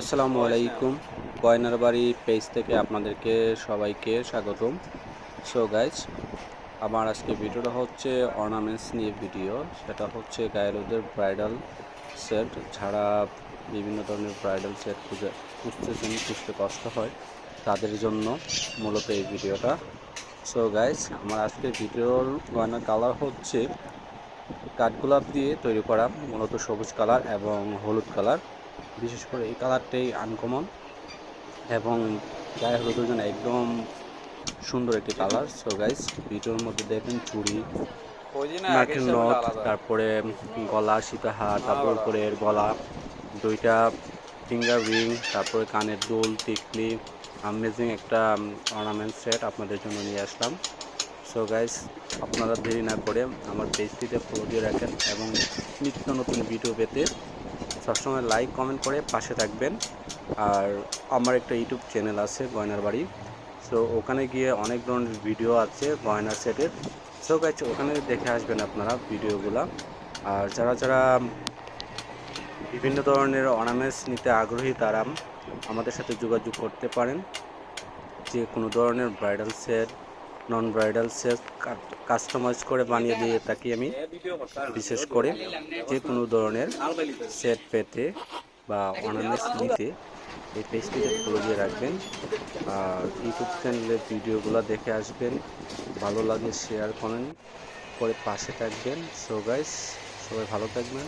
আসসালামু আলাইকুম। গয়নার বাড়ি পেজ থেকে আপনাদেরকে সবাইকে স্বাগতম। সো গাইজ, আমার আজকে ভিডিওটা হচ্ছে অর্নামেন্টস নিয়ে ভিডিও। সেটা হচ্ছে গায়েলদের ব্রাইডাল সেট। যারা বিভিন্ন ধরনের ব্রাইডাল সেট খুঁজতে কষ্ট হয়, তাদের জন্য মূলত এই ভিডিওটা। সো গাইজ, আমার আজকে ভিডিওর গয়নার কালার হচ্ছে কাঠগোলাপ দিয়ে তৈরি করা, মূলত সবুজ কালার এবং হলুদ কালার। বিশেষ করে এই কালারটাই আনকমন এবং গায়ে হলুদের জন্য একদম সুন্দর একটি কালার। সো গাইস, ভিডিওর মধ্যে দেখেন চুড়ি, নাকের নথ, তারপরে গলা সীতাহার, তারপর উপরের গলা, দুইটা ফিঙ্গার রিং, তারপরে কানের দুল, টিকলি, আমেজিং একটা অর্নামেন্ট সেট আপনাদের জন্য নিয়ে আসলাম। সো গাইস, আপনারা দেরি না করে আমার পেজটিতে ফলো দিয়ে রাখেন এবং নিত্য নতুন ভিডিও পেতে সবসময় লাইক কমেন্ট করে পাশে থাকবেন। আর আমার একটা ইউটিউব চ্যানেল আছে গয়নার বাড়ি। সো ওখানে গিয়ে অনেক ধরনের ভিডিও আছে গয়নার সেটের। সো গাইস, ওখানে দেখে আসবেন আপনারা ভিডিওগুলা। আর যারা যারা বিভিন্ন ধরনের অর্নামেন্টস নিতে আগ্রহী, তারা আমাদের সাথে যোগাযোগ করতে পারেন। যে কোনো ধরনের ব্রাইডাল সেট, নন ব্রাইডাল সেট কাস্টমাইজ করে বানিয়ে দিয়ে থাকি আমি। বিশেষ করে যে কোনো ধরনের সেট পেতে বা অর্নামেন্টস নিতে এই পেজটিতে ফলো দিয়ে রাখবেন। আর ইউটিউব চ্যানেলের ভিডিওগুলো দেখে আসবেন, ভালো লাগে শেয়ার করেন, করে পাশে থাকবেন। সো গাইস, সবাই ভালো থাকবেন।